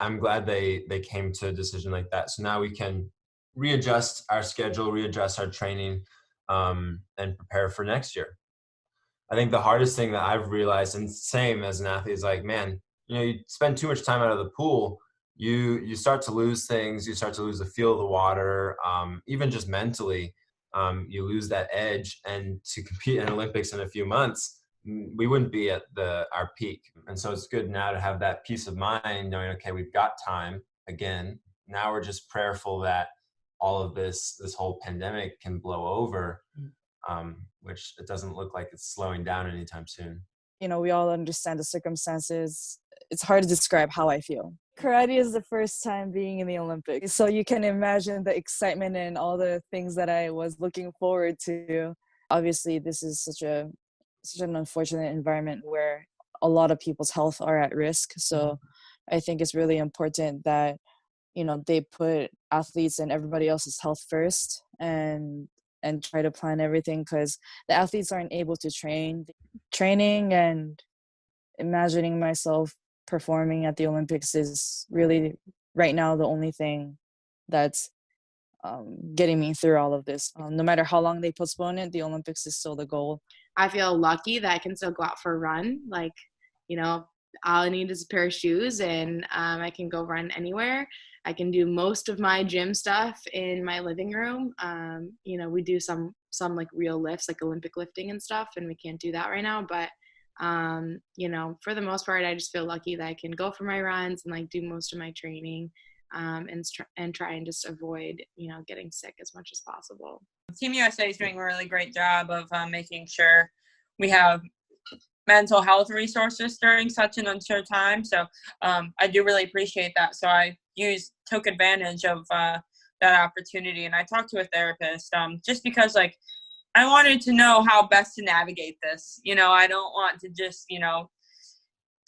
I'm glad they came to a decision like that. So now we can readjust our schedule, readjust our training, and prepare for next year. I think the hardest thing that I've realized, and same as an athlete, is like, man, you spend too much time out of the pool, you start to lose things, you start to lose the feel of the water, even just mentally, you lose that edge. And to compete in Olympics in a few months, we wouldn't be at our peak. And so it's good now to have that peace of mind, knowing, okay, we've got time again. Now we're just prayerful that all of this whole pandemic can blow over, which it doesn't look like it's slowing down anytime soon. We all understand the circumstances. It's hard to describe how I feel. Karate is the first time being in the Olympics, so you can imagine the excitement and all the things that I was looking forward to. Obviously, this is such an unfortunate environment where a lot of people's health are at risk. So I think it's really important that, they put athletes and everybody else's health first, and try to plan everything, because the athletes aren't able to training and imagining myself performing at the Olympics is really right now the only thing that's getting me through all of this. No matter how long they postpone it, the Olympics is still the goal. I feel lucky that I can still go out for a run. Like, all I need is a pair of shoes, and I can go run anywhere. I can do most of my gym stuff in my living room. We do some like real lifts, like Olympic lifting and stuff, and we can't do that right now. But, for the most part, I just feel lucky that I can go for my runs and like do most of my training, and try and just avoid, getting sick as much as possible. Team USA is doing a really great job of making sure we have mental health resources during such an uncertain time. So I do really appreciate that. So I took advantage of that opportunity, and I talked to a therapist just because I wanted to know how best to navigate this. I don't want to just,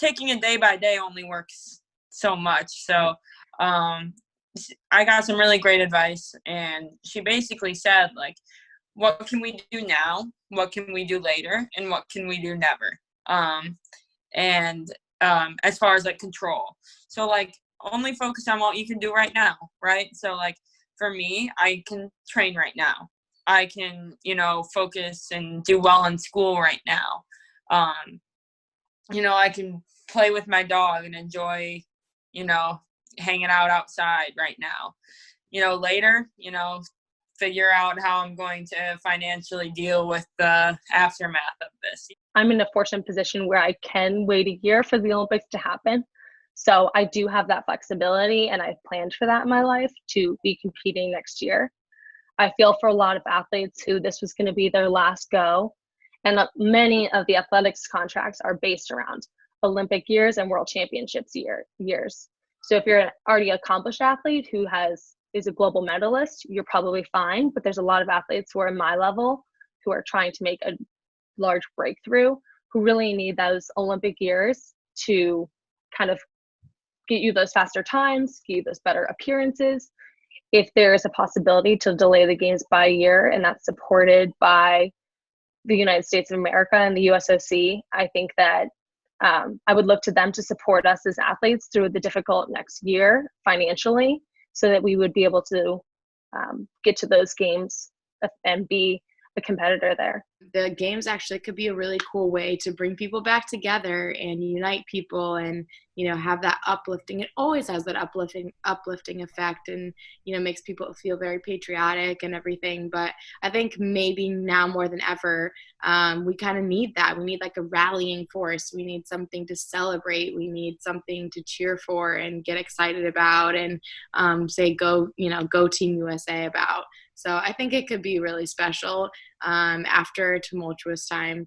taking it day by day only works so much. So I got some really great advice, and she basically said, what can we do now? What can we do later? And what can we do never? As far as control. So only focus on what you can do right now, right? So for me, I can train right now. I can, focus and do well in school right now. I can play with my dog and enjoy, hanging out outside right now. Later, figure out how I'm going to financially deal with the aftermath of this. I'm in a fortunate position where I can wait a year for the Olympics to happen. So I do have that flexibility, and I've planned for that in my life to be competing next year. I feel for a lot of athletes who this was going to be their last go. And many of the athletics contracts are based around Olympic years and World Championships years. So if you're an already accomplished athlete who is a global medalist, you're probably fine. But there's a lot of athletes who are at my level who are trying to make a large breakthrough, who really need those Olympic years to kind of get you those faster times, get you those better appearances. If there is a possibility to delay the games by a year, and that's supported by the United States of America and the USOC, I think that I would look to them to support us as athletes through the difficult next year financially, so that we would be able to get to those games and be a competitor there. The games actually could be a really cool way to bring people back together and unite people, and have that uplifting. It always has that uplifting effect, and makes people feel very patriotic and everything. But I think maybe now more than ever, we kind of need that. We need a rallying force. We need something to celebrate. We need something to cheer for and get excited about, and say go Team USA about. So I think it could be really special after a tumultuous time.